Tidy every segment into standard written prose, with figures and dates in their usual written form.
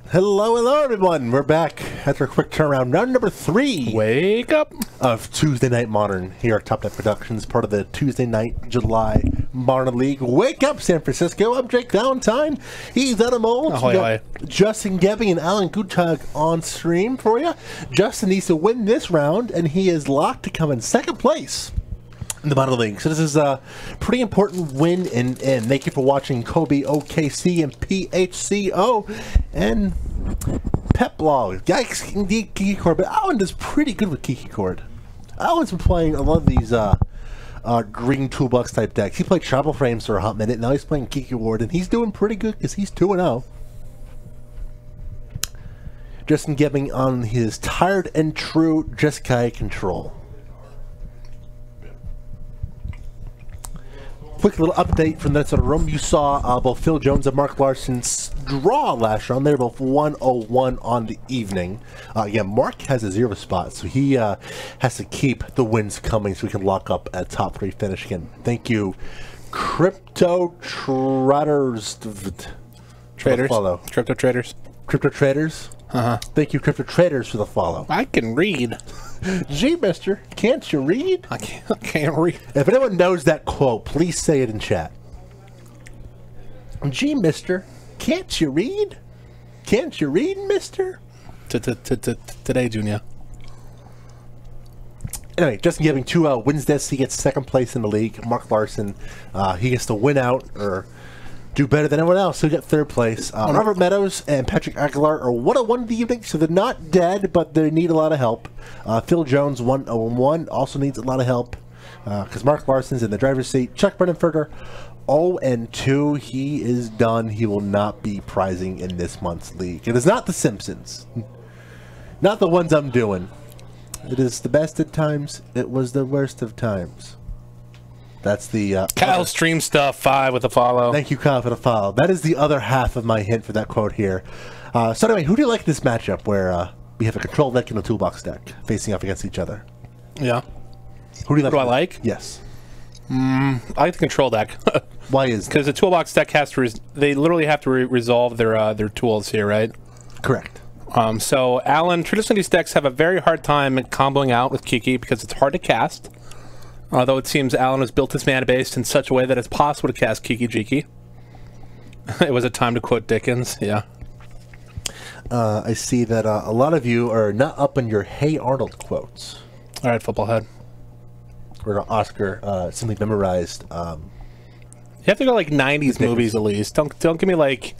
Hello, everyone. We're back after a quick turnaround. Round number 3. Wake up! Of Tuesday Night Modern here at Top Deck Productions, part of the Tuesday Night July Modern League. Wake up, San Francisco. I'm Jake Valentine. He's Animal. Justin Gebing and Alan Guttag on stream for you. Justin needs to win this round, and he is locked to come in second place in the Modern League. So this is a pretty important win and thank you for watching Kobe, OKC, and PHCO and Pep Blog. Yikes, indeed, Kiki Chord, but Alan does pretty good with Kiki Chord. Alan's been playing a lot of these green toolbox type decks. He played Travel Frames for a hot minute, now he's playing Kiki Chord, and he's doing pretty good because he's 2-0. Justin Gebing on his tired and true Jeskai control. Quick little update from the sort of room. You saw both Phil Jones and Mark Larson's draw last round. They were both 101 on the evening. Yeah, Mark has a 0 spot, so he has to keep the wins coming so we can lock up at top 3 finish again. Thank you, Crypto Traders. Follow. Crypto Traders. Crypto Traders? Thank you, Crypto Traders, for the follow. I can read. Gee, mister, can't you read? I can't read. If anyone knows that quote, please say it in chat. Gee, mister, can't you read? Can't you read, mister? Today, Junior. Anyway, Justin Gebing 2 wins this. He gets second place in the league. Mark Larson, he gets to win out or do better than everyone else, so we got third place. Robert Meadows and Patrick Aguilar are 101 in the evening, so they're not dead, but they need a lot of help. Phil Jones, 101, also needs a lot of help because Mark Larson's in the driver's seat. Chuck Brennenfurter, 0-2. He is done. He will not be prizing in this month's league. It is not The Simpsons. Not the ones I'm doing. It is the best of times. It was the worst of times. That's the Kyle Stream Stuff 5 with a follow. Thank you, Kyle, for the follow. That is the other half of my hint for that quote here. So anyway, who do you like this matchup where we have a control deck and a toolbox deck facing off against each other? Yeah. Who do you like? Who do I like? Yes. I like the control deck. Why is that? Because the toolbox deck has to they literally have to resolve their tools here, right? Correct. So Alan, traditionally these decks have a very hard time comboing out with Kiki because it's hard to cast. Although it seems Alan has built his mana base in such a way that it's possible to cast Kiki Jiki. It was a time to quote Dickens, yeah. I see that a lot of you are not up on your Hey Arnold quotes. All right, football head. Or Oscar simply memorized. You have to go like 90s movies at least. Don't give me like,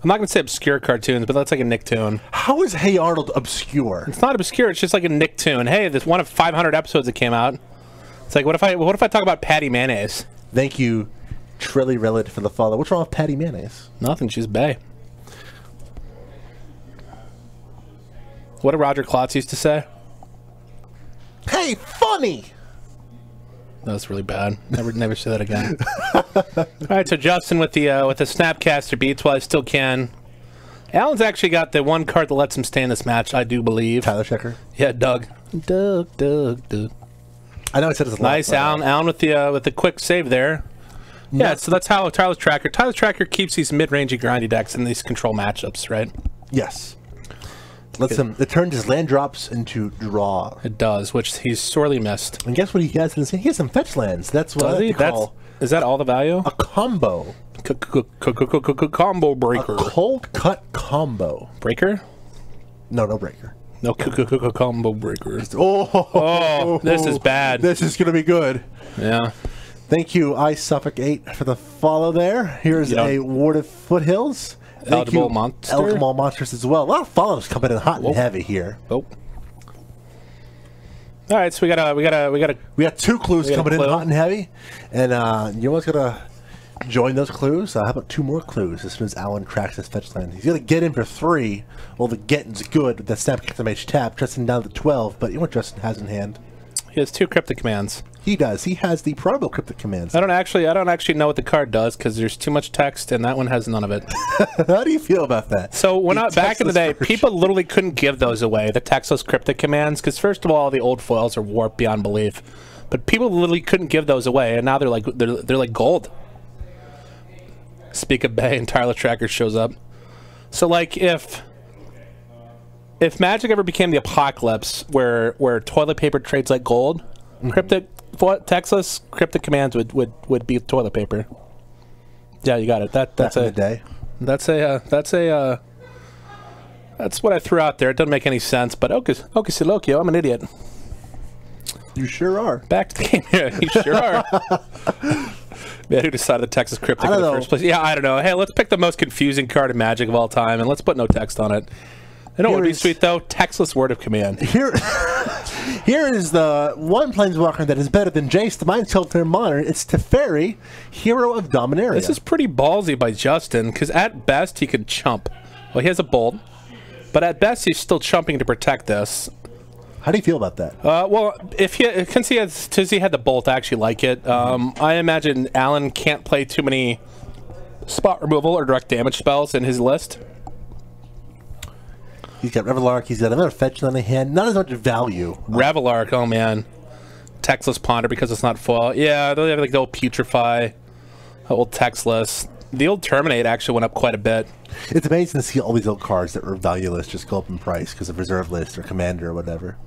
I'm not going to say obscure cartoons, but that's like a Nicktoon. How is Hey Arnold obscure? It's not obscure, it's just like a Nicktoon. Hey, this one of 500 episodes that came out. It's like, what if I talk about Patty Mayonnaise? Thank you, Trilly Relit, for the follow. What's wrong with Patty Mayonnaise? Nothing, she's bae. What did Roger Klotz used to say? Hey, funny! That was really bad. Never say that again. All right, so Justin with the Snapcaster beats while I still can. Alan's actually got the one card that lets him stay in this match, I do believe. Tyler Checker? Yeah, Doug. Doug. I know I said it's a lot. Nice, Alan with the quick save there. Yeah, so that's how Tyler's Tracker keeps these mid-rangey grindy decks in these control matchups, right? Yes. Lets him. It turns his land drops into draw. It does, which he's sorely missed. And guess what he has? He has some fetch lands. That's what I call. Is that all the value? A combo. Combo breaker. A cold cut combo. Breaker? No breaker. No combo breaker. Oh, this is bad. This is gonna be good. Yeah. Thank you, I Suffolk 8, for the follow there. Here's a Ward of Foothills. Eligible monster. Eligible monsters as well. A lot of follows coming in hot and heavy here. Oh. All right, so we got 2 clues coming in hot and heavy, and you almost gotta join those clues. How about 2 more clues as soon as Alan cracks his fetch land? He's gonna get in for 3. Well, the getting's good with that Snapcaster Mage tap. Justin down to 12, but you know what Justin has in hand? He has 2 cryptic commands. He does. He has the probable cryptic commands. I don't actually know what the card does because there's too much text, and that one has none of it. How do you feel about that? So back in the day, people literally couldn't give those away, the textless cryptic commands, because first of all, the old foils are warped beyond belief. But people literally couldn't give those away, and now they're like gold. Speak of Bay and Tyler Tracker shows up. So like if if Magic ever became the apocalypse, where toilet paper trades like gold, cryptic textless cryptic commands would be toilet paper. Yeah, you got it. That's a day. That's what I threw out there. It doesn't make any sense, but Okisilokio, I'm an idiot. You sure are. Back to the game. Yeah, you sure are. Man, who decided the text is cryptic in the first place? Yeah, I don't know. Hey, let's pick the most confusing card in Magic of all time, and let's put no text on it. You know what would be sweet, though? Textless word of command. Here is the one Planeswalker that is better than Jace, the Mind Sculptor in Modern. It's Teferi, Hero of Dominaria. This is pretty ballsy by Justin, because at best he could chump. Well, he has a bolt, but at best he's still chumping to protect this. How do you feel about that? Well, since he had the bolt, I actually like it. I imagine Alan can't play too many spot removal or direct damage spells in his list. He's got Revelark, he's got another fetch on the hand, not as much value. Revelark, oh man. Textless Ponder because it's not foil. Yeah, they have like the old Putrefy, old Textless. The old Terminate actually went up quite a bit. It's amazing to see all these old cards that were valueless just go up in price because of reserve list or commander or whatever.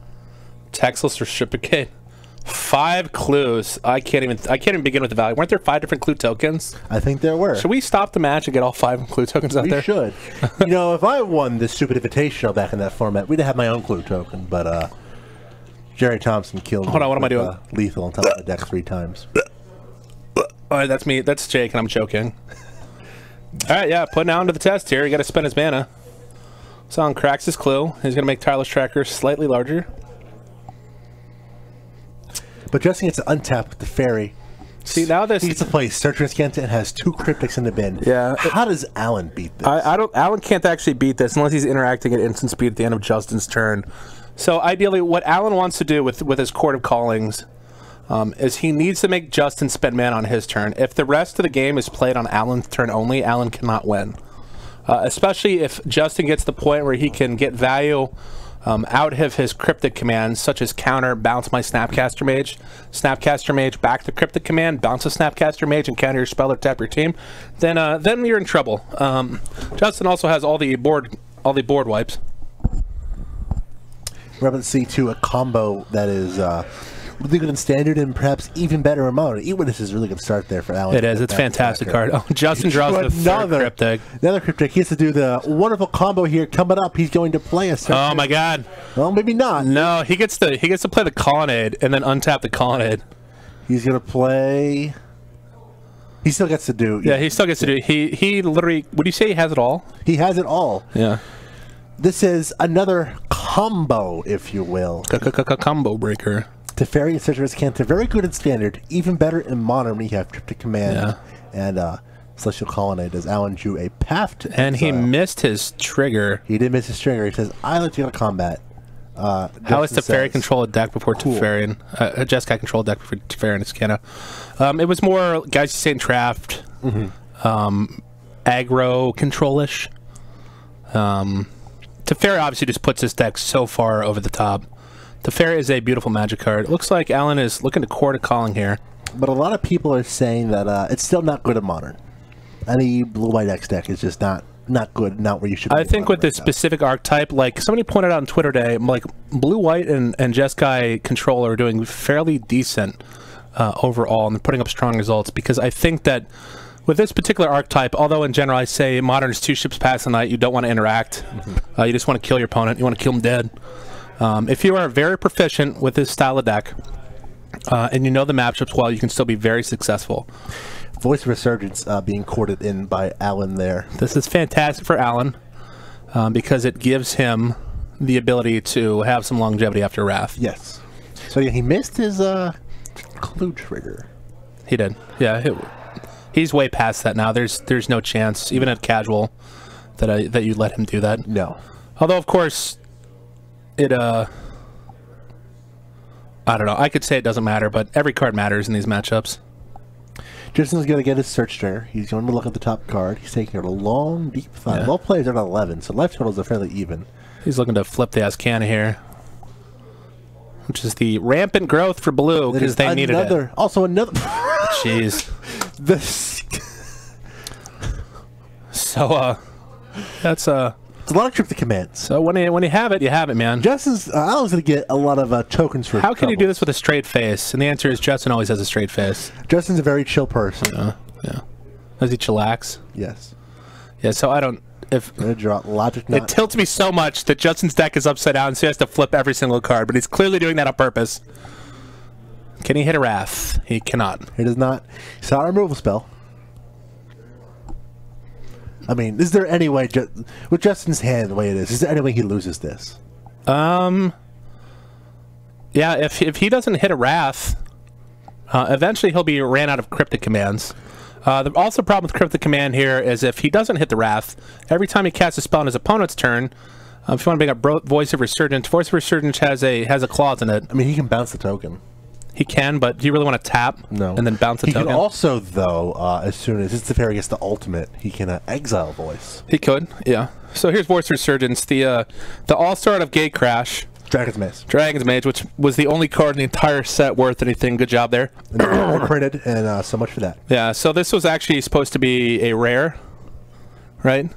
Textless Reciprocate. 5 clues. I can't even begin with the value. Weren't there 5 different clue tokens? I think there were. Should we stop the match and get all 5 clue tokens out there? We should. You know, if I won this stupid invitational back in that format, we'd have my own clue token, but Jerry Thompson killed me. Hold on, what am I doing? Lethal on top of the deck 3 times. Alright, that's me. That's Jake, and I'm choking. Alright, yeah, putting Alan to the test here. You gotta spend his mana. Song cracks his clue. He's gonna make Tireless Tracker slightly larger. But Justin gets to untap with the Fairy. See, now this... He gets to play Searcher and Skenta and has 2 Cryptics in the bin. Yeah. How does Alan beat this? Alan can't actually beat this unless he's interacting at instant speed at the end of Justin's turn. So ideally, what Alan wants to do with his Chord of Callings is he needs to make Justin spend mana on his turn. If the rest of the game is played on Alan's turn only, Alan cannot win. Especially if Justin gets to the point where he can get value out of his cryptic commands, such as counter, bounce my Snapcaster Mage, back the cryptic command, bounce a Snapcaster Mage, and counter your spell or tap your team, then you're in trouble. Justin also has all the board wipes. We're about to see a combo that is really good in Standard and perhaps even better in Modern. This is a really good start there for Alan. It is. It's a fantastic card. Oh, Justin draws the third cryptic. Another cryptic. He has to do the wonderful combo here. Coming up, he's going to play a Searcher. Oh my God. Well, maybe not. No, he gets to play the Colonnade and then untap the Colonnade. He's going to play... He still gets to do... Yeah, he still gets to do... He literally... Would you say he has it all? He has it all. Yeah. This is another combo, if you will. Combo breaker. Teferi and Searcher Skenta, very good in Standard, even better in Modern when you have Cryptic Command and Celestial Colonnade, as Alan drew a Path to And exile. he missed his trigger. He did miss his trigger. He says, I like to go to combat. How is Teferi control a deck before Teferi? Jeskai control a deck before Teferi and Skenta. It was more guys saying draft, aggro control-ish. Teferi obviously just puts his deck so far over the top. Teferi is a beautiful Magic card. It looks like Alan is looking to Chord of Calling here. But a lot of people are saying that it's still not good in Modern. Any blue-white X deck is just not good, not where you should be. I think with this specific archetype, like somebody pointed out on Twitter today, like blue-white and Jeskai control are doing fairly decent overall and putting up strong results, because I think that with this particular archetype, although in general I say Modern is 2 ships pass the night, you don't want to interact. You just want to kill your opponent. You want to kill them dead. If you are very proficient with this style of deck, and you know the matchups well, you can still be very successful. Voice of Resurgence being courted in by Alan there. This is fantastic for Alan, because it gives him the ability to have some longevity after Wrath. Yes. So yeah, he missed his clue trigger. He did. Yeah, he's way past that now. There's no chance, even at casual, that you let him do that. No. Although, of course, I don't know. I could say it doesn't matter, but every card matters in these matchups. Justin's going to get his search trigger. He's going to look at the top card. He's taking a long, deep thought. Both players are at 11, so life totals are fairly even. He's looking to flip the Ascana here, which is the rampant growth for blue, because they needed it. Also another... Jeez. This... So, that's It's a lot of cryptic commands. So when you have it, you have it, man. Justin's Alan's going to get a lot of tokens for. How can you do this with a straight face? And the answer is Justin always has a straight face. Justin's a very chill person. Yeah. Does he chillax? Yes. Yeah. So I don't. If I'm gonna draw logic. It tilts me so much that Justin's deck is upside down, so he has to flip every single card. But he's clearly doing that on purpose. Can he hit a Wrath? He cannot. He does not. It's not a removal spell. I mean, is there any way, with Justin's hand the way it is there any way he loses this? Yeah, if he doesn't hit a Wrath, eventually he'll be ran out of cryptic commands. The also problem with cryptic command here is if he doesn't hit the Wrath, every time he casts a spell on his opponent's turn, if you want to bring up Voice of Resurgence has a clause in it. I mean, he can bounce the token. He can, but do you really want to tap and then bounce the token? He can also, though, as soon as Teferi gets the ultimate, he can exile Voice. He could, yeah. So here's Voice Resurgence, the all-star out of Gatecrash. Dragon's Maze, which was the only card in the entire set worth anything. Good job there. And printed, and so much for that. Yeah, so this was actually supposed to be a rare, right?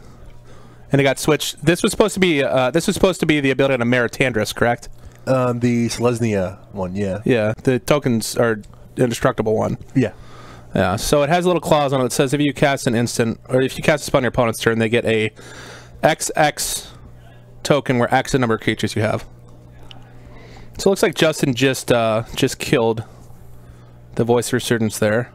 And it got switched. This was supposed to be the ability on a Meritandrous, correct? The Selesnya one, yeah. Yeah, the tokens are indestructible one. Yeah. Yeah, so it has a little clause on it that says if you cast an instant, or if you cast a spell on your opponent's turn, they get a XX token where X is the number of creatures you have. So it looks like Justin just killed the Voice Resurgence there.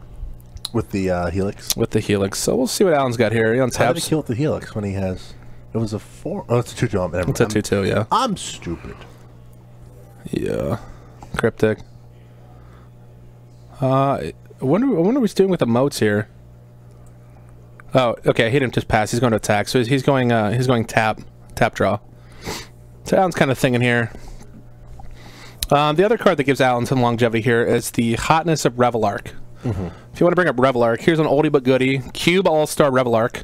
With the Helix? With the Helix. So we'll see what Alan's got here. He untaps. How did he kill with the Helix when he has... It was a 4... Oh, it's a 2-2. It's a 2-2, yeah. I'm stupid. Yeah. Cryptic. I wonder what he's doing with the moats here. Oh, okay. He didn't just pass. He's going to attack. So he's going tap draw. So Alan's kind of thinking here. The other card that gives Alan some longevity here is the Hotness of Revelark. If you want to bring up Revelark, here's an oldie but goodie. Cube All-Star Revelark.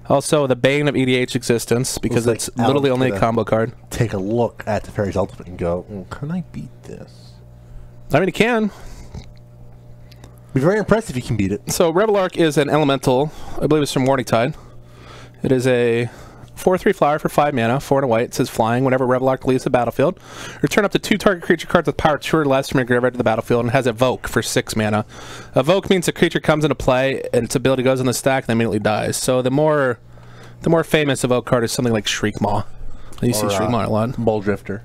Also, the Bane of EDH existence, because it's literally only a combo card. Take a look at Teferi's ultimate and go, can I beat this? I mean, he can. Be very impressed if you can beat it. So, Revelark is an elemental. I believe it's from Morningtide. It is a 4/3 flyer for 5 mana, 4 and a white. It says flying. Whenever Revelark leaves the battlefield, return up to 2 target creature cards with power 2 or less from your graveyard to the battlefield, and has Evoke for 6 mana. Evoke means the creature comes into play and its ability goes in the stack and immediately dies. So the more famous Evoke card is something like Shriekmaw. You see Shriekmaw a lot. Bull Drifter.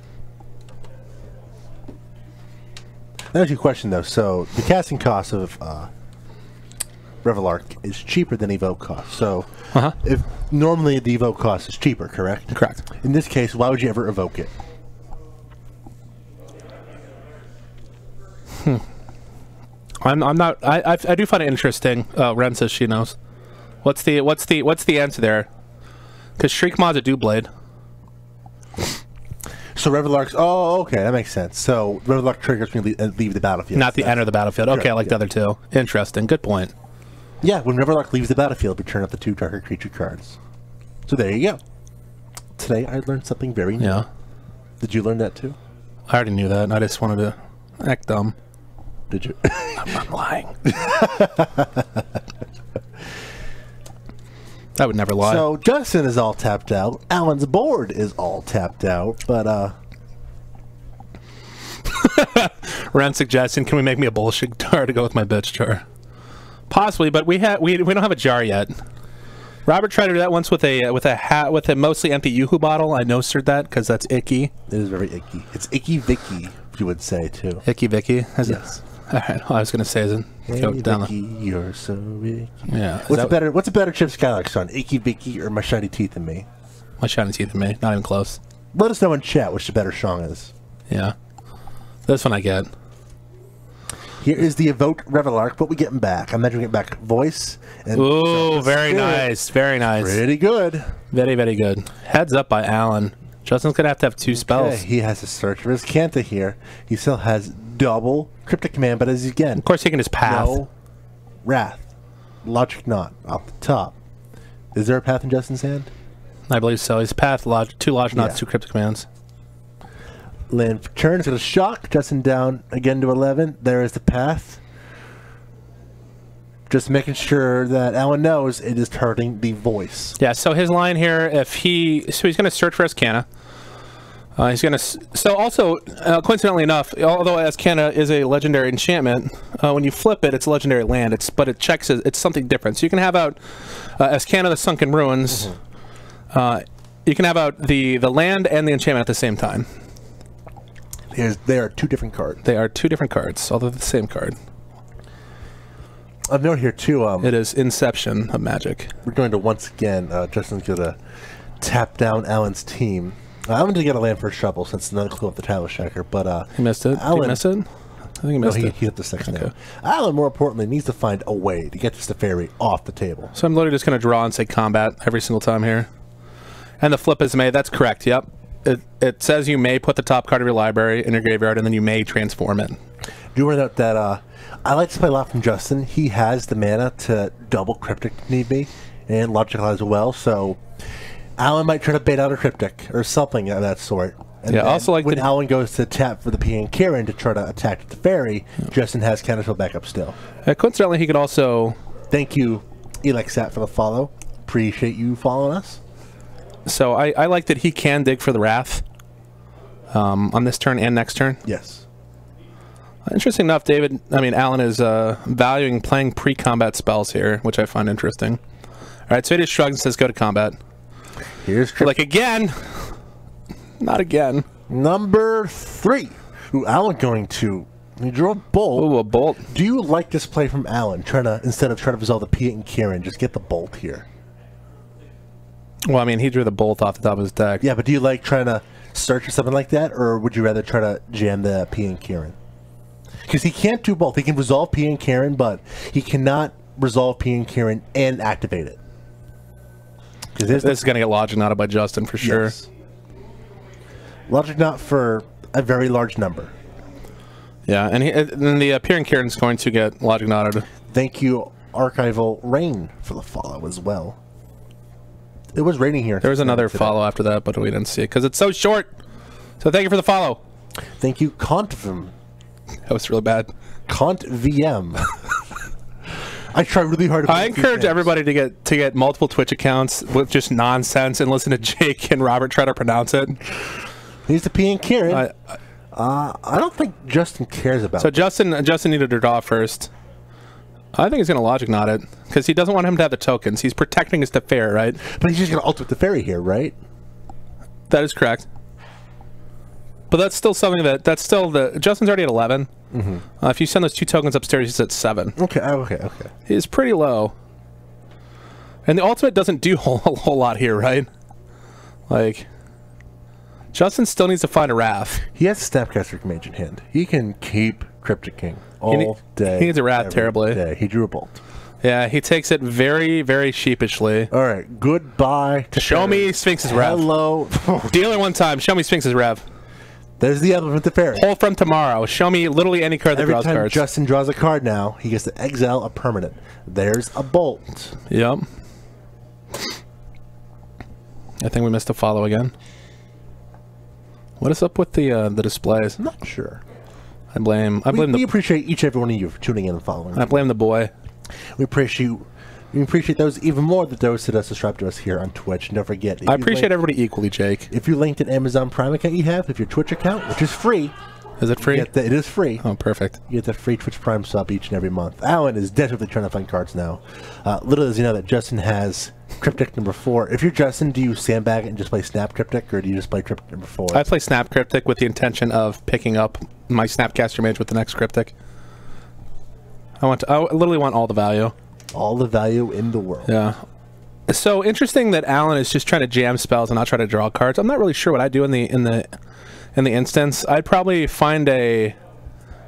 There's your question though. So the casting cost of Revelark is cheaper than Evoke cost. So if normally the Evoke cost is cheaper, correct? Correct. In this case, why would you ever evoke it? I'm not. I do find it interesting. Ren says she knows. What's the answer there? Because Shriekmaw's a Doublade. So Revelark's... Oh, okay, that makes sense. So Revelark triggers when you leave the battlefield. Not the enter the battlefield. Okay, like the other two. Interesting. Good point. Yeah, when Revelark leaves the battlefield, return up the 2 target creature cards. So there you go. Today I learned something very new. Yeah. Did you learn that too? I already knew that. I just wanted to act dumb. Did you? I'm not lying. I would never lie. So Justin is all tapped out. Alan's board is all tapped out, but Ren suggesting, can we make me a bullshit jar to go with my bitch jar? Possibly, but we don't have a jar yet. Robert tried to do that once with a mostly empty Yoo-hoo bottle. I no-sirred that because that's icky. It is very icky. It's icky Vicky, you would say too. Icky Vicky? Yes. All right. All I was going to say is hey, Vicky, you're so icky. Yeah. What's a better Chip Skylark song? Icky Vicky or My Shiny Teeth in Me? My Shiny Teeth in Me. Not even close. Let us know in chat which the better song is. Yeah. This one I get. Here is the Evoke Revelark. What we getting back? I'm imagining getting back Voice. And ooh, very nice. Very nice. Pretty good. Very, very good. Heads up by Alan. Justin's going to have 2 spells. He has to search for his Kanta here. He still has double Cryptic Command, but as again... Of course, taking his path. No Wrath. Logic Knot. Off the top. Is there a path in Justin's hand? I believe so. His path, 2 Logic Knots, 2 Cryptic Commands. Land for turn. It's going to shock. Justin down again to 11. There is the path. Just making sure that Alan knows it is hurting the voice. Yeah, so his line here, he's going to search for Escana. He's going to... So also, coincidentally enough, although Escana is a legendary enchantment, when you flip it, it's a legendary land, but it checks it's something different. So you can have out Escana the Sunken Ruins. You can have out the land and the enchantment at the same time. They are 2 different cards. They are 2 different cards, although the same card. I've noted here, too... it is Inception of Magic. We're going to, once again, Justin's going to tap down Alan's team. I'm going to get a land for a shovel since it's another clue up the Talus Checker, but... He missed it? Alan, Did he miss it? I think he missed it. He hit the 6 now. Alan, more importantly, needs to find a way to get this Teferi off the table. So I'm literally just going to draw and say combat every single time here. And the flip is made. That's correct, yep. It says you may put the top card of your library in your graveyard, and then you may transform it. Do want to note that I like to play a lot from Justin. He has the mana to double Cryptic if need be, and Logical as well, so Alan might try to bait out a Cryptic or something of that sort. And yeah, also like when Alan goes to tap for the P and Kieran to try to attack the Teferi, Justin has counterspell backup still. Coincidentally, he could also... Thank you, Elexat, for the follow. Appreciate you following us. So I like that he can dig for the Wrath on this turn and next turn. Yes. Interesting enough, Alan is valuing playing pre-combat spells here, which I find interesting. All right, so he just shrugs and says, go to combat. Here's like, again. Not again. Number 3. Ooh, Alan going to... You drew a bolt. Ooh, a bolt. Do you like this play from Alan? Instead of trying to resolve the Piet and Kieran, just get the bolt here. Well, I mean, he drew the bolt off the top of his deck. Yeah, but do you like trying to search for something like that, or would you rather try to jam the Piet and Kieran? Because he can't do both. He can resolve Piet and Kieran, but he cannot resolve Piet and Kieran and activate it. This is going to get Logic Knotted by Justin for sure. Yes. Logic Knot for a very large number. Yeah, and then the Piet and Kieran is going to get Logic Knotted. Thank you, Archival Rain, for the follow as well. It was raining here. There was another follow after that, but we didn't see it because it's so short. So thank you for the follow. Thank you, Contvm. That was really bad. ContVM. I try really hard to... I encourage everybody to get multiple Twitch accounts with just nonsense and listen to Jake and Robert try to pronounce it. He's the P and Kieran. I don't think Justin cares about So Justin needed to draw first. I think he's going to Logic Knot it because he doesn't want him to have the tokens. He's protecting his Teferi, right? But he's just going to ultimate Teferi here, right? That is correct. But that's still something that's still the... Justin's already at 11. Mm-hmm. If you send those 2 tokens upstairs, he's at 7. Okay. He's pretty low. And the ultimate doesn't do a whole lot here, right? Like... Justin still needs to find a Wrath. He has Snapcaster Mage in hand. He can keep Cryptic King all day. He needs a Wrath terribly. Day. He drew a bolt. Yeah, he takes it very, very sheepishly. All right, goodbye to Show me Sphinx's Rev. Hello. Dealer one time. Show me Sphinx's Rev. There's the other with the fairy. Hold from tomorrow. Show me literally any card that draws cards. Every time Justin draws a card now, he gets to exile a permanent. There's a bolt. Yep. I think we missed a follow again. What is up with the displays? I'm not sure. I blame. We appreciate each and every one of you for tuning in and following. I blame the boy. We appreciate those even more than those that subscribe to us here on Twitch. And don't forget, I appreciate everybody equally, Jake. If you linked an Amazon Prime account you have, if your Twitch account, which is free. Is it free? It is free. Oh, perfect. You get the free Twitch Prime sub each and every month. Alan is desperately trying to find cards now. Little does he know that Justin has Cryptic number 4. If you're Justin, do you sandbag it and just play Snap Cryptic, or do you just play Cryptic number 4? I play Snap Cryptic with the intention of picking up my Snapcaster Mage with the next Cryptic. I literally want all the value. All the value in the world. Yeah. So interesting that Alan is just trying to jam spells and not try to draw cards. I'm not really sure what I do in the instance. I'd probably find the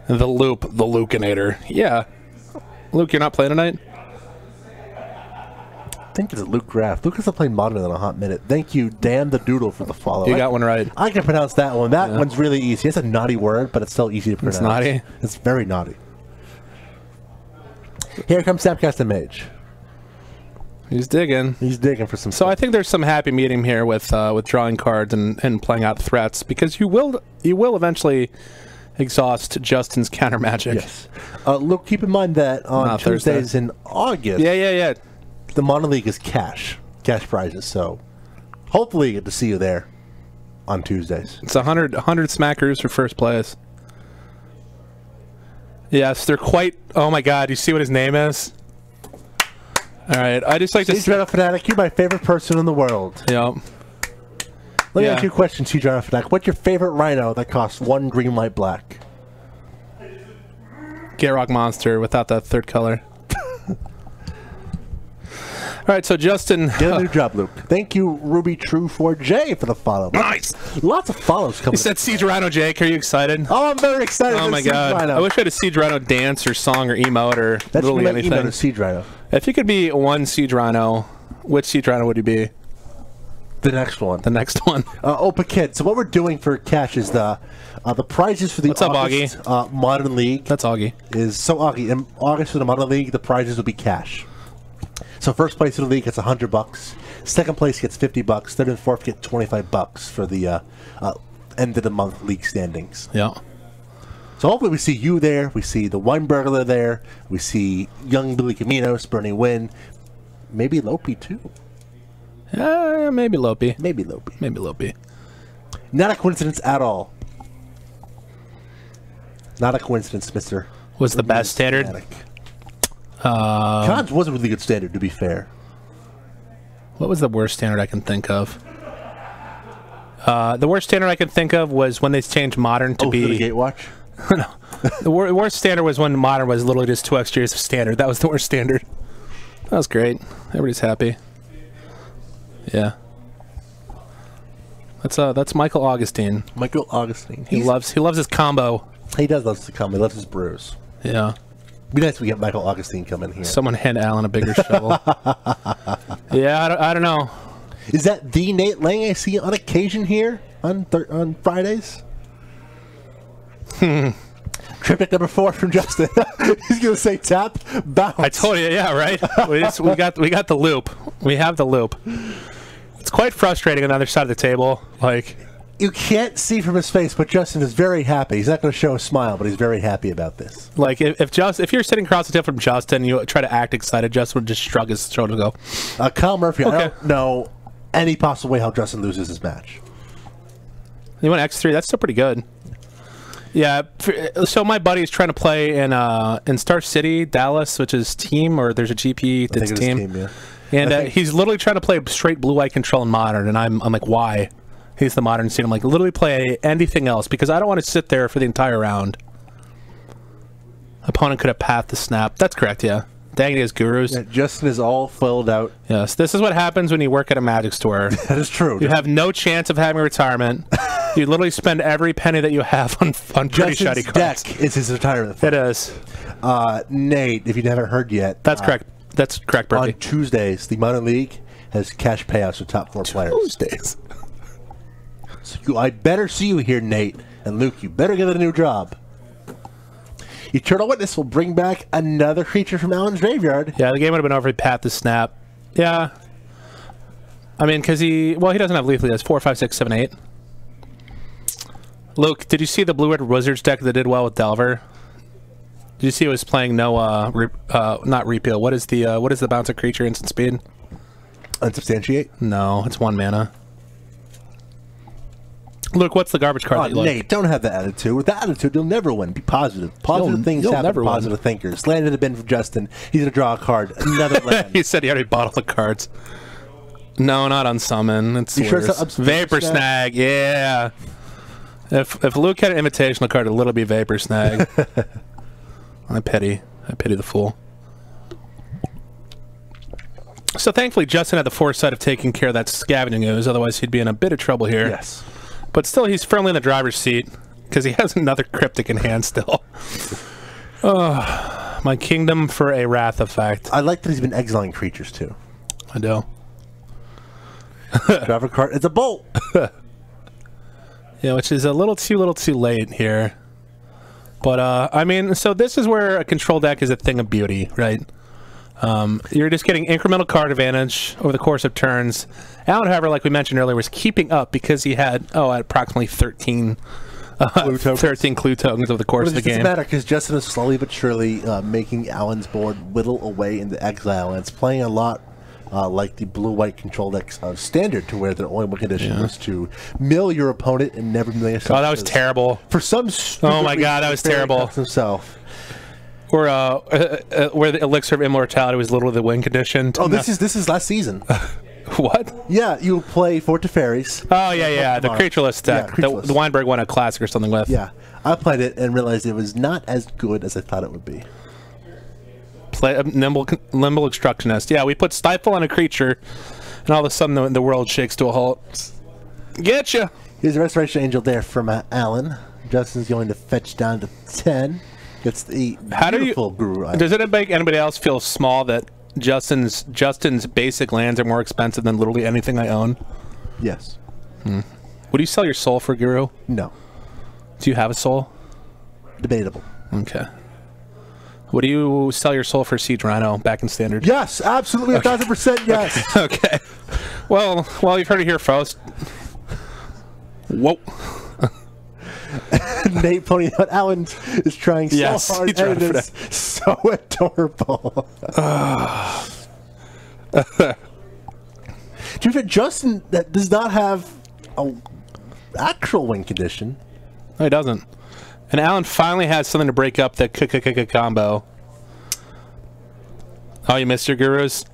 Lucinator. Yeah. Luke, you're not playing tonight? I think it's Luke Graff. Luke hasn't played Modern in a hot minute. Thank you, Dan the Doodle, for the follow. You got one right. I can pronounce that one. That one's really easy. It's a naughty word, but it's still easy to pronounce. It's naughty? It's very naughty. Here comes Snapcaster Mage. He's digging. He's digging for some. So I think there's some happy medium here with drawing cards and playing out threats, because you will eventually exhaust Justin's counter magic. Yes. Look, keep in mind that on Tuesdays in August, the Mono League is cash prizes. So hopefully you get to see you there on Tuesdays. It's 100 smackers for first place. Yes, they're quite... Oh my god, you see what his name is? Alright, I just like to... Siege Rhino Fanatic, you're my favorite person in the world. Yep. Let me ask you a question, Siege Rhino Fanatic. What's your favorite Rhino that costs 1 green, white, black? Garrock Monster without that third color. Alright, so Justin... Get a new job, Luke. Thank you, Ruby True 4J, for the follow. Nice! Lots of follows coming. You said Siege Rhino, Jake. Are you excited? Oh, I'm very excited. Oh my god. Rhino. I wish I had a Siege Rhino dance or song or emote or that's literally anything. That's Siege Rhino. If you could be one Siege Rhino, which Siege Rhino would you be? The next one. The next one. Opa Kid. So what we're doing for cash is the prizes for the August Modern League. That's Augie. Augie, in August for the Modern League, the prizes will be cash. So first place in the league gets $100. Second place gets $50. Third and fourth get $25 for the end of the month league standings. Yeah. So hopefully we see you there. We see the Wine Burglar there. We see young Billy Caminos, Bernie Wynn, maybe Lopi too. Maybe Lopi. Maybe Lopi. Maybe Lopi. Not a coincidence at all. Not a coincidence, Mister. Was the best standard? Cons was a really good standard, to be fair. What was the worst standard I can think of? The worst standard I can think of was when they changed Modern to be... the Gatewatch? No. The worst standard was when Modern was literally just 2 extra years of standard. That was the worst standard. That was great. Everybody's happy. Yeah. That's Michael Augustine. Michael Augustine. He loves his combo. He does love the combo. He loves his brews. Yeah. It'd be nice if we get Michael Augustine come in here. Someone hand Alan a bigger shovel. Yeah, I don't know. Is that the Nate Lang I see on occasion here on Fridays? Triptych number 4 from Justin. He's gonna say tap, bounce. I told you, yeah, right. we got the loop. We have the loop. It's quite frustrating on the other side of the table. Like, you can't see from his face, but Justin is very happy. He's not going to show a smile, but he's very happy about this. Like, if you're sitting across the table from Justin, you try to act excited, Justin would just shrug his shoulder and go. Kyle Murphy, okay. I don't know any possible way how Justin loses his match. He went X3. That's still pretty good. Yeah. So my buddy is trying to play in Star City, Dallas, which is team, or there's a GP that's team. Yeah. And he's literally trying to play straight blue-white control in Modern, and I'm like, why? He's the Modern scene. I'm like, literally play anything else, because I don't want to sit there for the entire round. Opponent could have pathed the snap. That's correct, yeah. Dang it, he has gurus. Yeah, Justin is all filled out. Yes, this is what happens when you work at a Magic store. That is true. You have no chance of having retirement. You literally spend every penny that you have on pretty shoddy cards. Deck is his retirement fund. It is. Nate, if you haven't heard yet. That's correct. That's correct, Berkey. On Tuesdays, the Modern League has cash payouts for top 4 players. Tuesdays. So I better see you here, Nate. And Luke, you better get a new job. Eternal Witness will bring back another creature from Alan's graveyard. Yeah, the game would have been over if he pat the snap. Yeah. I mean, because he doesn't have lethal. He has 4, 5, 6, 7, 8. Luke, did you see the Blue-Red Wizards deck that did well with Delver? Did you see it was playing no, not repeal. What is the bouncer creature instant speed? Unsubstantiate? No, it's 1 mana. Luke, what's the garbage card that you like? Nate, don't have that attitude. With that attitude, you'll never win. Be positive. Positive things happen to positive thinkers. Landed a bin from Justin. He's going to draw a card. Another land. He said he already bought all the cards. No, not on summon. It's worse. Vapor Snag, yeah. If Luke had an invitational card, it'd little be Vapor Snag. I pity the fool. So thankfully, Justin had the foresight of taking care of that scavenging ooze. Otherwise, he'd be in a bit of trouble here. Yes. But still, he's firmly in the driver's seat because he has another cryptic in hand still. Oh, my kingdom for a wrath effect. I like that he's been exiling creatures too. I do. Driver card. It's a bolt. Yeah, which is a little too late here. But I mean, so this is where a control deck is a thing of beauty, right? You're just getting incremental card advantage over the course of turns. Alan, however, like we mentioned earlier, was keeping up because he had approximately 13 13 clue tokens over the course of the game. It doesn't matter because Justin is slowly but surely making Alan's board whittle away into exile, and it's playing a lot like the blue-white control decks of Standard, to where their only one condition was to mill your opponent and never mill yourself. Oh, that was terrible. For some oh my god, that was terrible. Himself. Or where the Elixir of Immortality was literally the win condition. Oh, this is last season. What? Yeah, you play Fort Teferi's. Oh, yeah. The creatureless deck. Yeah, the Weinberg won a classic or something with. Yeah. I played it and realized it was not as good as I thought it would be. Play a nimble Obstructionist. Yeah, we put Stifle on a creature, and all of a sudden the world shakes to a halt. Getcha! Here's a Restoration Angel there from Alan. Justin's going to fetch down to 10. Gets the beautiful Guru Island. Does it make anybody else feel small that Justin's basic lands are more expensive than literally anything I own? Yes. Would you sell your soul for Guru? No. Do you have a soul? Debatable. Okay. Would you sell your soul for Siege Rhino back in Standard? Yes, absolutely, 1,000% yes. Okay. Well, you've heard it here first. Whoa. Nate pointing out Alan is trying so hard, and it is so adorable. Justin that does not have an actual win condition. No, he doesn't. And Alan finally has something to break up the combo. Oh, you missed your Gurus?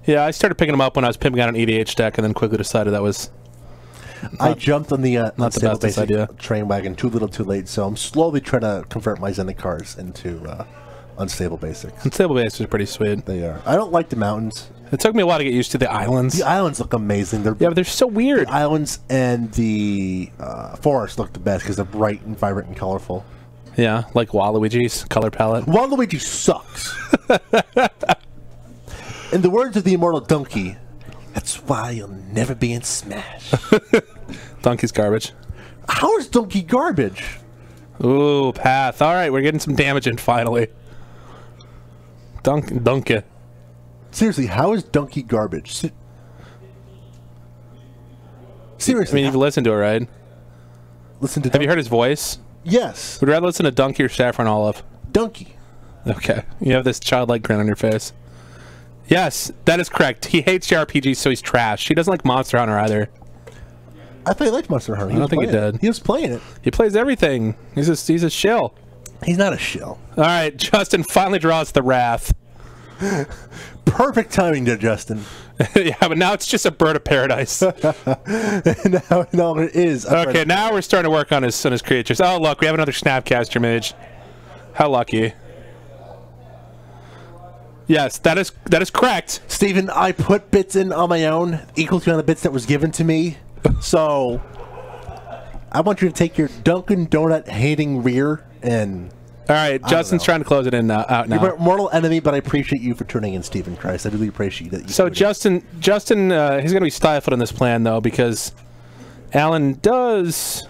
Yeah, I started picking them up when I was pimping out an EDH deck, and then quickly decided that was... I jumped on the not the best idea. Train wagon too little too late, so I'm slowly trying to convert my Zendikars into unstable basics. Unstable basics are pretty sweet. They are. I don't like the mountains. It took me a while to get used to the islands. The islands look amazing. Yeah, but they're so weird. The islands and the forests look the best because they're bright and vibrant and colorful. Yeah, like Waluigi's color palette. Waluigi sucks. In the words of the immortal Donkey, that's why you'll never be in Smash. Donkey's garbage. How is Donkey garbage? Ooh, Path. All right, we're getting some damage in finally. Donkey. Seriously, how is Donkey garbage? Seriously. I mean, you've listened to it, right? Listen to. Have you heard his voice? Yes. Would you rather listen to Donkey or Saffron Olive? Donkey. Okay. You have this childlike grin on your face. Yes, that is correct. He hates JRPGs, so he's trash. He doesn't like Monster Hunter either. I thought he liked Monster Hunter. I don't think he did. He was playing it. He plays everything. He's a shill. He's not a shill. All right, Justin finally draws the Wrath. Perfect timing there, Justin. Yeah, but now it's just a bird of paradise. No, it is. Okay, now we're starting to work on his creatures. Oh, look, we have another Snapcaster Mage. How lucky. Yes, that is correct. Steven, I put bits in on my own, equal to the amount of bits that was given to me. So, I want you to take your Dunkin' Donut hating rear and... All right, Justin's trying to close it in out now. You're a mortal enemy, but I appreciate you for tuning in, Stephen Christ. I really appreciate that. So Justin, he's going to be stifled in this plan, though, because Alan does...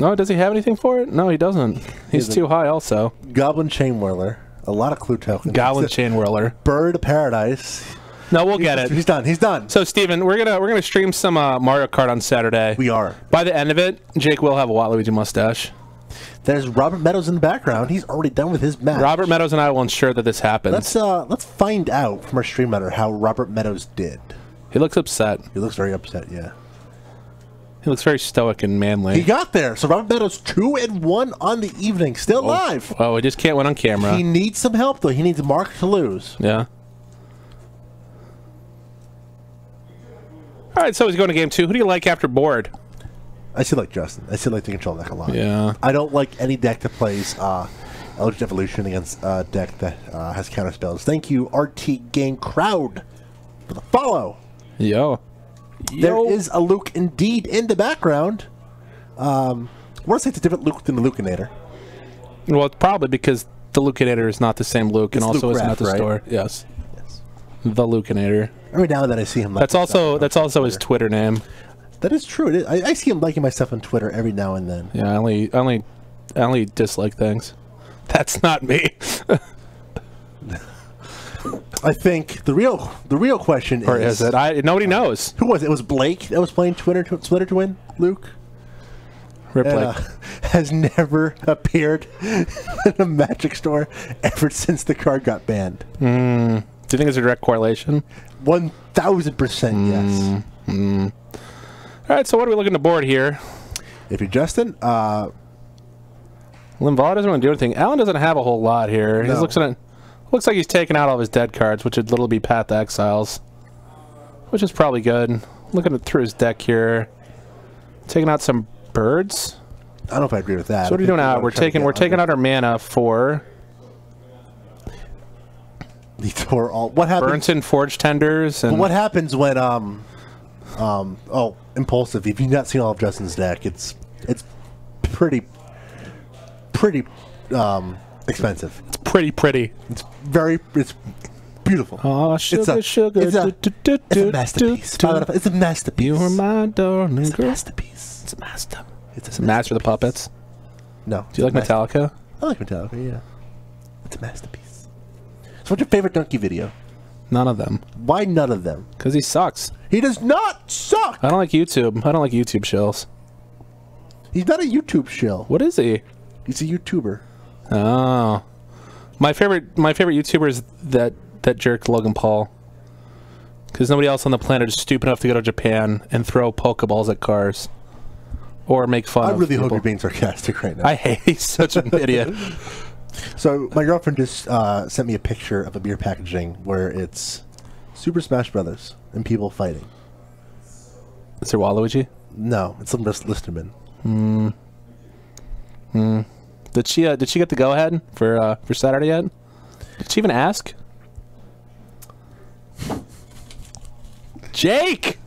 No, does he have anything for it? No, he doesn't. He's too high also. Goblin Chain Whirler. A lot of clue tokens. Goblin Chain Whirler. Bird of Paradise. No, we'll get it. He's done. He's done. So, Steven, we're gonna stream some Mario Kart on Saturday. We are. By the end of it, Jake will have a Waluigi mustache. There's Robert Meadows in the background. He's already done with his match. Robert Meadows and I will ensure that this happens. Let's find out from our stream letter how Robert Meadows did. He looks upset. He looks very upset. Yeah. He looks very stoic and manly. He got there. So Robert Meadows 2-1 on the evening, still live. Oh, we just can't win on camera. He needs some help though. He needs Mark to lose. Yeah. All right, so he's going to game 2. Who do you like after board? I still like Justin. I still like the control deck a lot. Yeah. I don't like any deck that plays Eldritch Evolution against a deck that has counter spells. Thank you, RT Game Crowd, for the follow. Yo. There is a Luke indeed in the background. I want to say it's a different Luke than the Lucinator. Well, it's probably because the Lucinator is not the same Luke, and also Luke is not the Raff, store. right? Yes. The Lucinator. Every now and then I see him. That's also his Twitter name. That is true. It is. I see him liking my stuff on Twitter every now and then. Yeah, I only dislike things. That's not me. I think the real question or is it? Nobody knows. Who was it? It was Blake that was playing Twitter to win. Luke. has never appeared in a Magic store ever since the card got banned. Do you think there's a direct correlation? 1,000% yes. All right, so what are we looking to board here? If you're Justin, Limvala doesn't want to do anything. Alan doesn't have a whole lot here. No. He looks like he's taking out all of his dead cards, which would literally be Path to Exiles, which is probably good. Looking through his deck here, taking out some birds. I don't know if I agree with that. So what are you doing now? We're taking out our mana for the Thor. What happens? Burnson Forge Tenders. And what happens when Impulsive? If you've not seen all of Justin's deck, it's pretty expensive. It's pretty. It's beautiful. Oh, sugar. It's a masterpiece. It's a masterpiece. You are my darling It's a girl. masterpiece. It's a master. It's a master of the puppets. No. Do you like Metallica? I like Metallica, yeah. It's a masterpiece. So what's your favorite Donkey video? None of them. Why none of them? Because he sucks. He does not suck! I don't like YouTube. I don't like YouTube shills. He's not a YouTube shill. What is he? He's a YouTuber. Oh. My favorite YouTuber is that jerk Logan Paul. Because nobody else on the planet is stupid enough to go to Japan and throw Pokeballs at cars. Or make fun of I really people. hope you're being sarcastic right now. I hate he's such an idiot. So my girlfriend just sent me a picture of a beer packaging where it's Super Smash Brothers and people fighting. Is there Waluigi? No, it's some Listerman. Did she get the go ahead for Saturday yet? Did she even ask? Jake!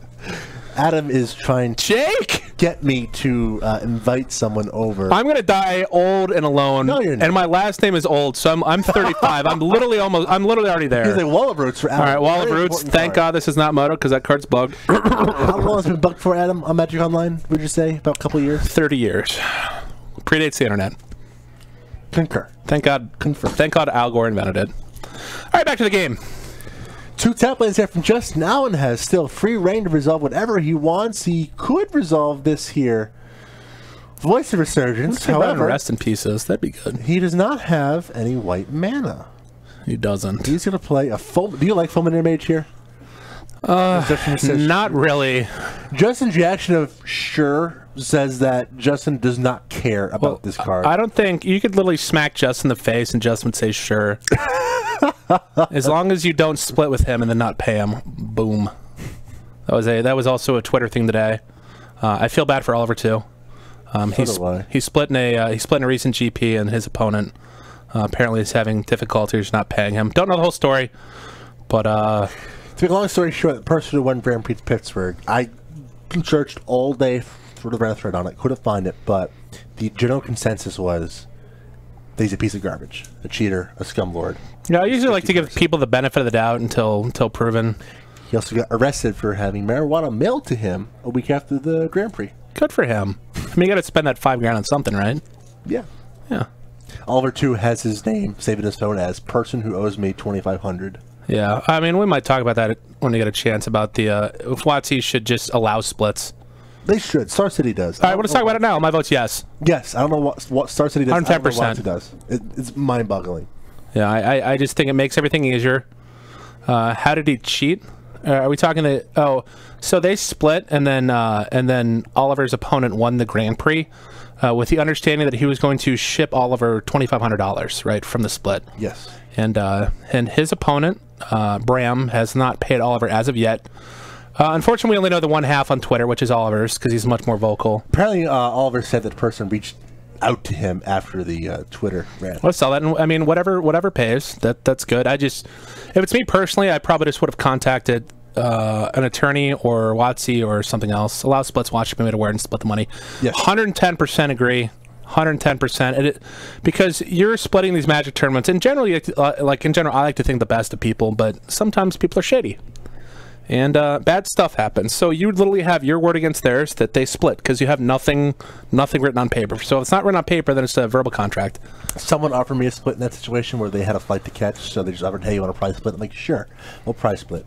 Adam is trying to Jake! get me to invite someone over. I'm gonna die old and alone. No, you're not. And my last name is old, so I'm 35. I'm literally already there. He's a Wall of Roots for Adam. All right, Wall of Roots. Thank God this is not Moto because that card's bugged. How long has it been bugged for, Adam, on Magic Online, would you say? About a couple of years? 30 years. Predates the internet. Concur. Thank God. Confirm. Thank God Al Gore invented it. All right, back to the game. 2 tap lands here from Justin. Allen has still free reign to resolve whatever he wants. He could resolve this here. Voice of Resurgence, however, rest in pieces. That'd be good. he does not have any white mana. He doesn't. He's going to play a full... Do you like Fulminator Mage here? Not really. Justin's reaction of sure says that Justin does not care about this card. I don't think... You could literally smack Justin in the face and Justin would say sure. As long as you don't split with him and then not pay him. Boom. That was also a Twitter thing today. I feel bad for Oliver too. He split in a recent GP, and his opponent apparently is having difficulties not paying him. Don't know the whole story, but to make a long story short, the person who won Grand Prix Pittsburgh, I searched all day for the Reddit thread on it, couldn't find it, but the general consensus was that he's a piece of garbage, a cheater, a scumlord. Yeah, I usually like to give people the benefit of the doubt until proven. He also got arrested for having marijuana mailed to him a week after the Grand Prix. Good for him. I mean, you got to spend that $5 grand on something, right? Yeah. Yeah. Oliver too has his name saved in his phone as person who owes me $2,500. Yeah, I mean, we might talk about that when we get a chance about the if WotC should just allow splits. They should. Star City does. All right, let's talk about it now. My vote's yes. Yes, I don't know what Star City does. 110%. I don't know what it does. It's mind-boggling. Yeah, I just think it makes everything easier. How did he cheat? Are we talking that? Oh, so they split, and then Oliver's opponent won the Grand Prix, with the understanding that he was going to ship Oliver $2,500, right, from the split. Yes. And his opponent, Bram, has not paid Oliver as of yet. Unfortunately, we only know the one half on Twitter, which is Oliver's, because he's much more vocal. Apparently, Oliver said that the person reached out to him after the Twitter rant. Let's sell that. And, I mean, whatever pays, that's good. If it's me personally, I probably just would have contacted an attorney or WotC or something else. Allow splits, watch me aware, and split the money. Yes. 110% agree. 110%. Because you're splitting these Magic tournaments, and generally, like in general, I like to think the best of people, but sometimes people are shady. And bad stuff happens. So you literally have your word against theirs that they split because you have nothing written on paper. So if it's not written on paper, then it's a verbal contract. Someone offered me a split in that situation where they had a flight to catch, so they just offered, hey, you want a prize split? I'm like, sure, we'll prize split.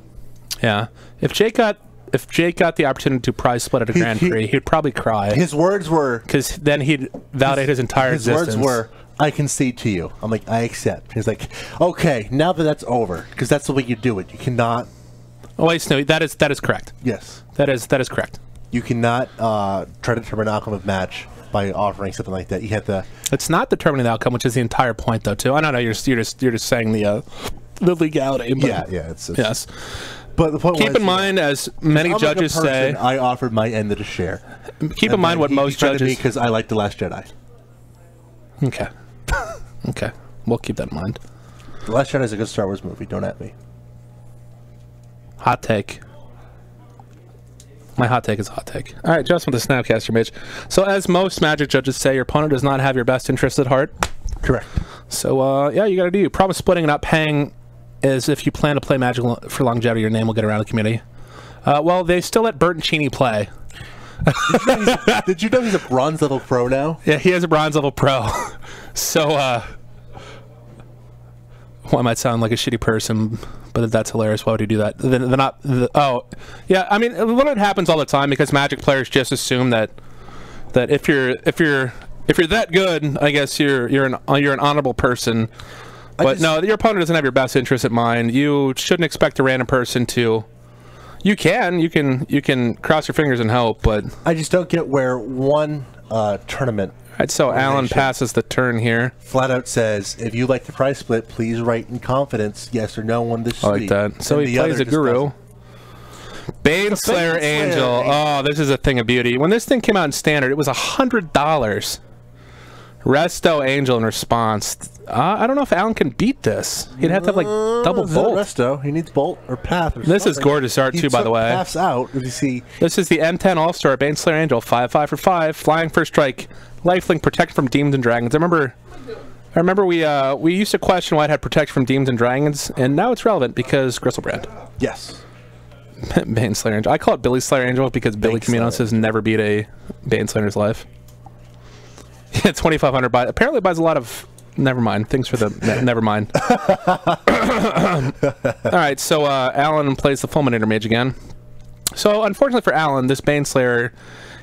Yeah. If Jake got if Jake got the opportunity to prize split at a Grand Prix, he'd probably cry. His words were, because then he'd validate his entire existence. His words were, "I concede to you." I'm like, "I accept." He's like, "Okay, now that that's over, because that's the way you do it. You cannot." Oh wait, no, that is correct. Yes, that is correct. You cannot try to determine the outcome of match by offering something like that. You have to. It's not determining the outcome, which is the entire point, though. Too. I don't know. You're just saying the legality. But yeah. It's yes. But the point keep in mind, as many judges say, I offered my end of the share. Keep in mind what most judges. Because I like The Last Jedi. Okay. Okay. We'll keep that in mind. The Last Jedi is a good Star Wars movie. Don't at me. Hot take. My hot take is a hot take. All right, Justin with the Snapcaster Mage. So, as most Magic judges say, your opponent does not have your best interest at heart. Correct. So, yeah, you got to do. Problem splitting and not paying is if you plan to play Magic for longevity, your name will get around the community. Well, they still let Bert and Cheney play. Did you know he's a bronze level pro now? Yeah, he is a bronze level pro. So, well, I might sound like a shitty person, but that's hilarious. Why would he do that? They're not. Oh, yeah. I mean, it happens all the time because Magic players just assume that if you're that good, I guess you're an honorable person. But no, your opponent doesn't have your best interest at mind. You shouldn't expect a random person to. You can cross your fingers and hope, but I just don't get where one tournament. Right, so Alan passes the turn here. Flat out says, "If you like the prize split, please write in confidence yes or no on this sheet." I like that. So he plays a guru. Baneslayer Angel. Oh, this is a thing of beauty. When this thing came out in standard, it was $100. Resto Angel in response. I don't know if Alan can beat this. He'd have to have like double bolt. Resto. He needs bolt or path. Or this something. is gorgeous art too, by the way. Paths out. If you see, this is the M10 All-Star Baneslayer Angel. 5/5 for 5. Flying first strike. Lifelink, protect from demons and dragons. I remember we used to question why it had protection from demons and dragons, and now it's relevant because Gristlebrand. Yes. Baneslayer Angel. I call it Billy Slayer Angel because Billy Caminos has never beat a Baneslayer's life. Yeah, 2,500 buy. Apparently buys a lot of. Never mind. Thanks for the. Never mind. All right, so Alan plays the Fulminator Mage again. So unfortunately for Alan, this Baneslayer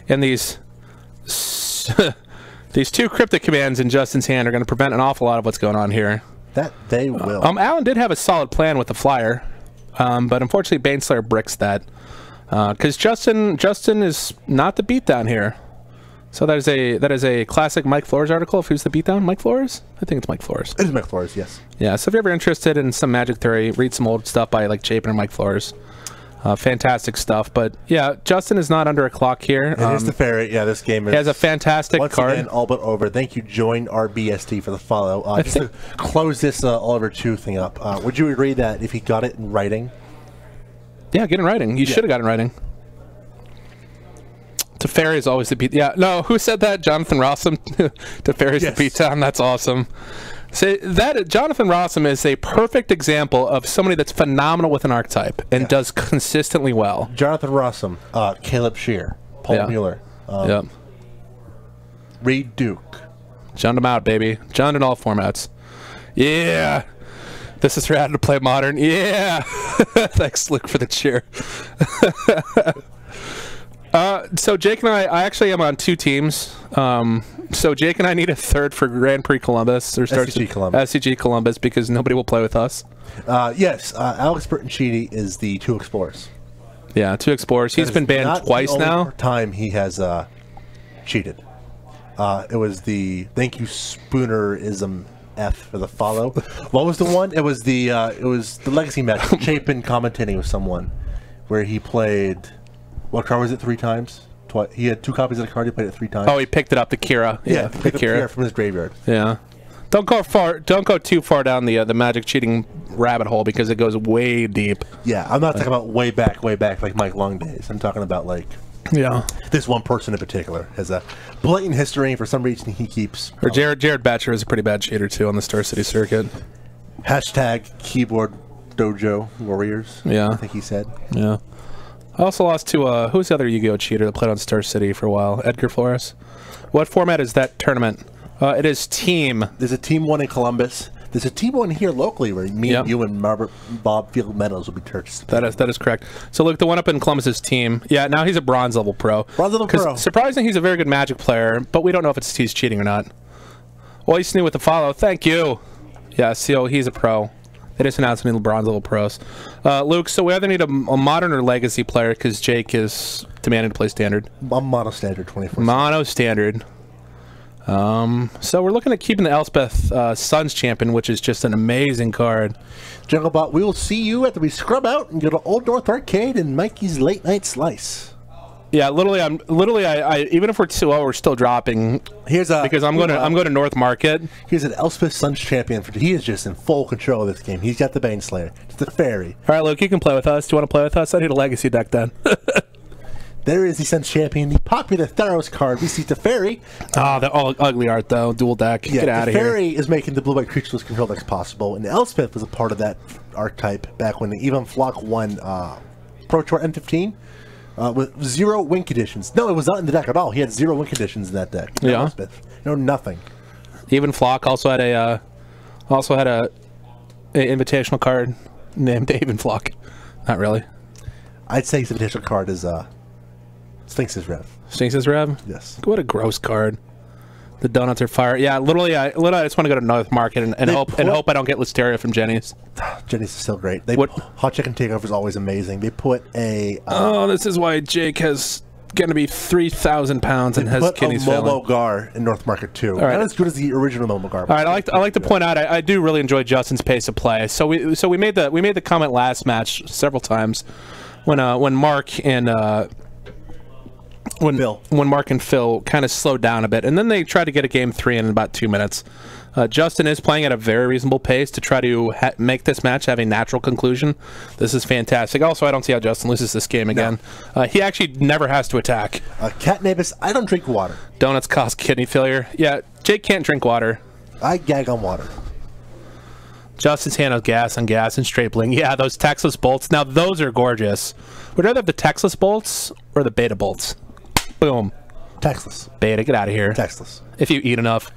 and these two cryptic commands in Justin's hand are going to prevent an awful lot of what's going on here. That they will. Alan did have a solid plan with the flyer, but unfortunately Baneslayer bricks that because Justin is not the beatdown here. So that is a classic Mike Flores article. If who's the beatdown, Mike Flores? I think it's Mike Flores. It is Mike Flores, yes. Yeah. So if you're ever interested in some Magic theory, read some old stuff by like Chapin or Mike Flores. Fantastic stuff. But yeah, Justin is not under a clock here. It is the ferret. Yeah, this game is. He has a fantastic once card. Again, all but over. Thank you, Join RBST, for the follow. Just to close this Oliver Chu thing up, would you agree that if he got it in writing? Yeah, get in writing. You should have got in writing. Teferi is always the beat. Yeah, no, who said that? Jonathan Rossum. Teferi is the beatdown. That's awesome. So that Jonathan Rossum is a perfect example of somebody that's phenomenal with an archetype and does consistently well. Jonathan Rossum, Caleb Shear, Paul Mueller, Reed Duke. John them out, baby. John in all formats. Yeah. This is rad to play modern. Yeah. Thanks, Luke, for the cheer. So Jake and I actually am on two teams. So Jake and I need a third for Grand Prix Columbus. Or SCG Columbus, because nobody will play with us. Yes, Alex Bertoncini is the 2 Explorers. Yeah, 2 Explorers. He's been banned twice now. Time he has cheated. It was the thank you Spoonerism F for the follow. What was the one? It was the Legacy match. Chapin commentating with someone where he played. What card was it? 3 times? He had 2 copies of the card. He played it 3 times. Oh, he picked it up. The Kira. Yeah, the Kira from his graveyard. Yeah. Don't go too far down the Magic cheating rabbit hole because it goes way deep. Yeah, I'm not talking about way back like Mike Long days. I'm talking about like this one person in particular has a blatant history, and for some reason he keeps. Or Jared Batcher is a pretty bad cheater too on the Star City circuit. # Keyboard Dojo Warriors. Yeah, I think he said. Yeah. I also lost to, who's the other Yu-Gi-Oh cheater that played on Star City for a while? Edgar Flores. What format is that tournament? It is team. There's a team 1 in Columbus. There's a T1 here locally where me and you and Bob Field medals will be purchased. That is correct. So look, the one up in Columbus's team. Yeah, now he's a bronze level pro. Bronze level pro. Surprisingly, he's a very good Magic player, but we don't know if he's cheating or not. Well, he's new with the follow. Thank you. Yeah, so he's a pro. They just announced any bronze level pros. Luke, so we either need a modern or legacy player because Jake is demanding to play standard. I'm mono standard 24. Mono standard. So we're looking at keeping the Elspeth Suns champion, which is just an amazing card. Junglebot, we will see you after we scrub out and go to Old North Arcade and Mikey's Late Night Slice. Yeah, literally, I even if we're 2-0, we're still dropping. Because I'm going to North Market. Here's an Elspeth Suns champion. He is just in full control of this game. He's got the Baneslayer. It's the Fairy. All right, Luke, you can play with us. Do you want to play with us? I need a legacy deck then. There is the Suns champion, the popular Theros card. We see the Fairy. Oh, the ugly art though. Dual deck. Yeah, Get out of here. The Fairy is making the blue-white creatureless control decks possible, and Elspeth was a part of that archetype back when the Even Flock won Pro Tour M15 with 0 win conditions. No, it was not in the deck at all. He had 0 win conditions in that deck. Yeah. Elspeth. No, nothing. Even Flock also had a invitational card named Even Flock. Not really. I'd say his invitational card is Sphinx's Rev. Sphinx's Rev? Yes. What a gross card. The donuts are fire. Yeah, literally, I just want to go to North Market and hope I don't get Listeria from Jenny's. Jenny's is still great. Hot Chicken Takeover is always amazing. They put a... this is why Jake has going to be 3,000 pounds and has kidneys failing. Momo Gar in North Market too. Not as good as the original Momo Gar. All right, I like to point out I do really enjoy Justin's pace of play. So we made the comment last match several times when Mark and when Mark and Phil kind of slowed down a bit, and then they tried to get a game 3 in about 2 minutes. Justin is playing at a very reasonable pace to try to make this match have a natural conclusion. This is fantastic. Also, I don't see how Justin loses this game again. No. He actually never has to attack. Cat Navis, I don't drink water. Donuts cause kidney failure. Yeah, Jake can't drink water. I gag on water. Justin's hand of gas on gas and straight bling. Yeah, those Texas bolts. Now, those are gorgeous. Would you rather have the Texas bolts or the beta bolts? Boom. Textless. Beta, get out of here. Textless. If you eat enough.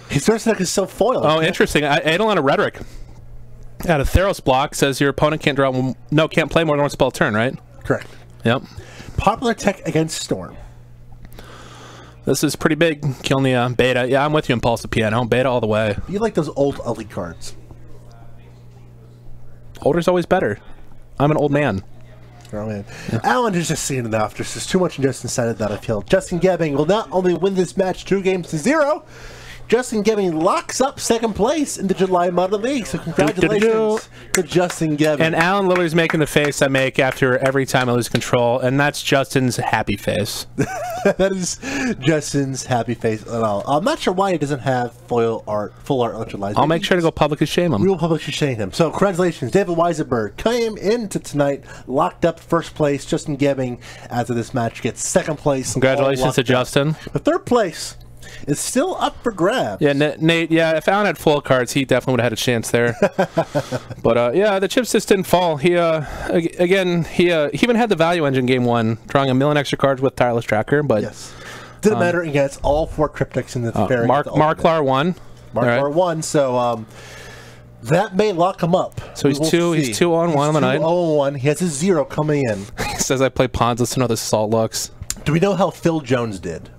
His first deck is so foiled. Oh, interesting. Eidolon of Rhetoric. At a Theros block says your opponent can't can't play more than one spell a turn, right? Correct. Yep. Popular tech against Storm. This is pretty big. Killing the beta. Yeah, I'm with you, Impulsive Piano. Beta all the way. You like those old ugly cards. Older's always better. I'm an old man. Oh, man. Yeah. Alan is just seeing enough. There's just too much injustice inside of that appeal. Justin Gebing will not only win this match 2-0, Justin Gebing locks up second place in the July Model League. So congratulations to Justin Gebing. And Alan Lillard's making the face I make after every time I lose control, and that's Justin's happy face. That is Justin's happy face at all. I'm not sure why he doesn't have full art Electrolyzer. I'll make sure to go publicly shame him. We will publicly shame him. So congratulations, David Weisenberg came into tonight, locked up first place. Justin Gebing, after this match, gets second place. Congratulations to Justin. The third place is still up for grabs. Yeah, Nate, yeah, if Alan had full cards, he definitely would have had a chance there. But, yeah, the chips just didn't fall. He even had the value engine game 1, drawing 1,000,000 extra cards with Tireless Tracker, but... Yes. Didn't matter against all 4 cryptics in the Fairy. Marklar won. Marklar won, so... that may lock him up. So he's 2-1 on the night. 2-0-1. He has a 0 coming in. He says I play Pawns. Let's know how this assault looks. Do we know how Phil Jones did?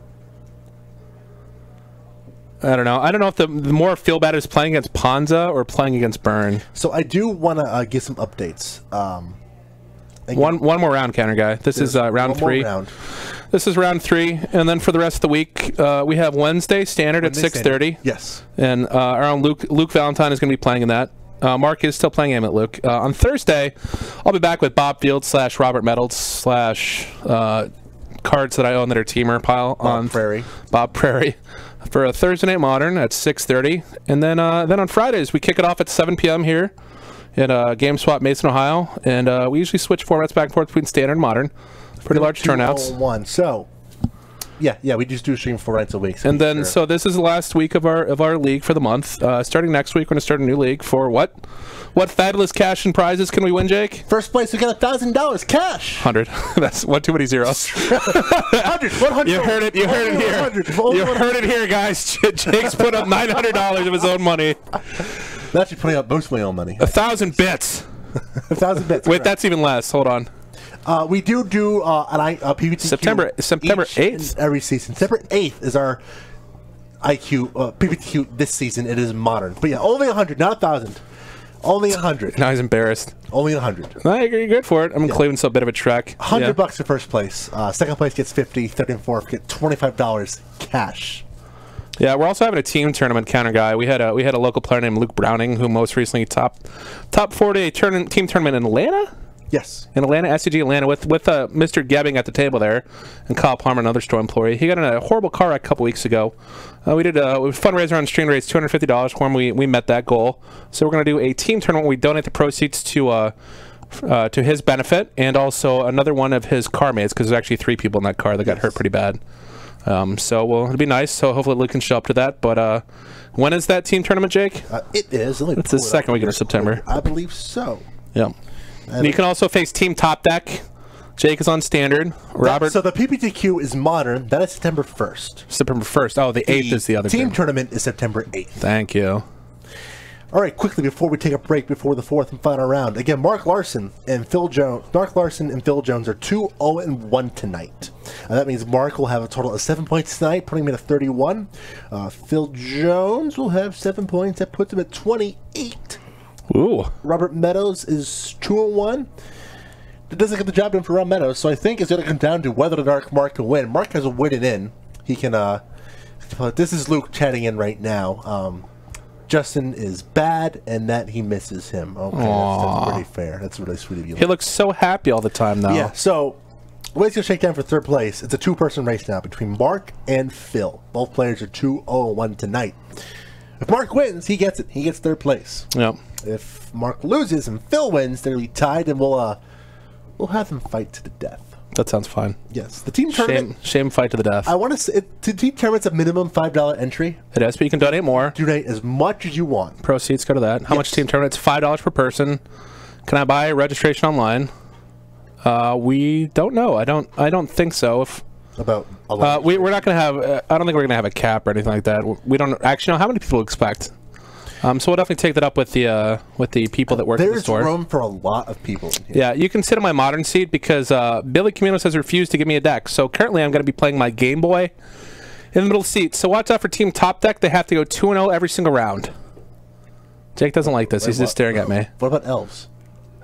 I don't know. I don't know if the more feel bad is playing against Ponza or playing against Burn. So I do want to give some updates. One more round, counter guy. This is round 3. This is round 3, and then for the rest of the week, we have Wednesday standard at 6:30. Yes. And our own Luke Valentine is going to be playing in that. Mark is still playing Amulet Luke. On Thursday, I'll be back with Bob Field / Robert Meadows / cards that I own that are teamer pile on Bob Prairie. For a Thursday Night Modern at 6:30, and then on Fridays we kick it off at 7 p.m. here at GameSwap Mason, Ohio, and we usually switch formats back and forth between standard and modern. Pretty large turnouts. So, yeah, we just do stream 4 nights a week. So and then so this is the last week of our league for the month. Starting next week, we're gonna start a new league for what? What fabulous cash and prizes can we win, Jake? First place, we got $1,000 cash. 100. That's one too many zeros. 100. You heard it. You heard it here. You heard it here, guys. Jake's put up $900 of his own money. I'm actually putting up most of my own money. 1,000 bits. 1,000 bits. Wait, that's even less. Hold on. We do an PPTQ September 8th? every season. September 8th is our IQ PPTQ this season. It is modern. But yeah, only 100, not 1,000. Only 100. Now he's embarrassed. Only 100. No, you're good for it. I'm in Cleveland, so a bit of a trek. $100 for first place. Second place gets 50. Third and fourth get $25 cash. Yeah, we're also having a team tournament counter guy. We had a local player named Luke Browning who most recently top 40 team tournament in Atlanta. Yes. In Atlanta, SCG Atlanta, with Mr. Gebing at the table there, and Kyle Palmer, another store employee. He got in a horrible car wreck a couple weeks ago. We did a fundraiser on stream to raise $250 for him. We met that goal. So we're going to do a team tournament where we donate the proceeds to his benefit, and also another one of his car mates, because there's actually 3 people in that car that got hurt pretty bad. So it'll be nice. So hopefully Luke can show up to that. But when is that team tournament, Jake? It is. It's the second week of September. I believe so. Yeah. And you can also face Team Top Deck. Jake is on standard. Robert. So the PPTQ is modern. That is September 1st. September 1st. Oh, the 8th is the other team tournament is September 8th. Thank you. All right, quickly before we take a break before the fourth and final round. Again, Mark Larson and Phil Jones are 2-0-1 tonight. That means Mark will have a total of 7 points tonight, putting him at 31. Phil Jones will have 7 points. That puts him at 28. Ooh. Robert Meadows is 2-1. It doesn't get the job done for Rob Meadows, so I think it's going to come down to whether or not Mark can win. Mark has a win it in. He can, this is Luke chatting in right now. Justin is bad, and that he misses him. Okay, that's pretty fair. That's really sweet of you. He looks so happy all the time now. Yeah, so the way it's going to shake down for third place, it's a 2-person race now between Mark and Phil. Both players are 2-0-1 tonight. If Mark wins, he gets it. He gets third place. Yep. If Mark loses and Phil wins, they'll be tied, and we'll have them fight to the death. That sounds fine. Yes. The team tournament. Shame fight to the death. I want to say the team tournament's a minimum $5 entry. It is, but you can donate more. Donate as much as you want. Proceeds go to that. How much team tournament? It's $5 per person. Can I buy registration online? We don't know. I don't think so. If about we're not going to have. I don't think we're going to have a cap or anything like that. We don't actually know how many people expect. So we'll definitely take that up with the people that work at the store. There's room for a lot of people in here. Yeah, you can sit on my modern seat because Billy Caminos has refused to give me a deck. So currently I'm going to be playing my Game Boy in the middle seat. So watch out for Team Top Deck. They have to go 2-0 every single round. Jake doesn't like this. He's just staring at me. What about elves?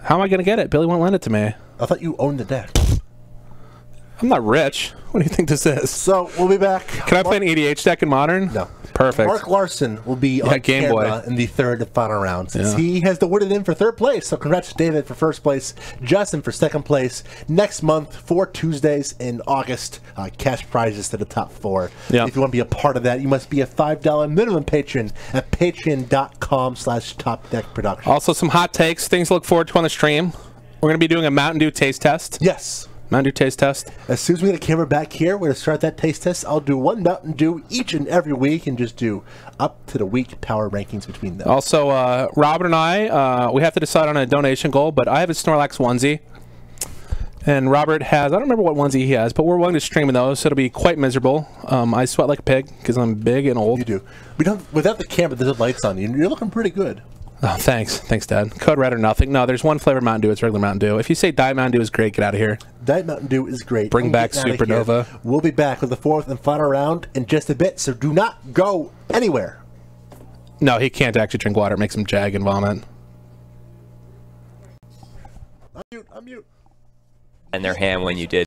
How am I going to get it? Billy won't lend it to me. I thought you owned the deck. I'm not rich. What do you think this is? So we'll be back. Can I play an EDH deck in Modern? No. Perfect. Mark Larson will be on Game camera Boy in the third and final round. Since he has to win it in for third place. So congrats to David for first place, Justin for second place. Next month, 4 Tuesdays in August, cash prizes to the top 4. Yep. If you want to be a part of that, you must be a $5 minimum patron at patreon.com/topdeckproduction. Also some hot takes, things to look forward to on the stream. We're going to be doing a Mountain Dew taste test. Yes. Mountain Dew taste test. As soon as we get a camera back here, we're going to start that taste test. I'll do 1 Mountain Dew each and every week and just do up to the week power rankings between them. Also, Robert and I, we have to decide on a donation goal, but I have a Snorlax onesie. And Robert has, I don't remember what onesie he has, but we're willing to stream in those, so it'll be quite miserable. I sweat like a pig because I'm big and old. You do. Without the camera, there's lights on you. You're looking pretty good. Oh, thanks. Thanks, Dad. Code red or nothing. No, there's one flavor Mountain Dew. It's regular Mountain Dew. If you say Diet Mountain Dew is great, get out of here. Diet Mountain Dew is great. Bring back Supernova. We'll be back with the fourth and final round in just a bit, so do not go anywhere. No, he can't actually drink water. It makes him jag and vomit. I'm mute. In their hand when you did.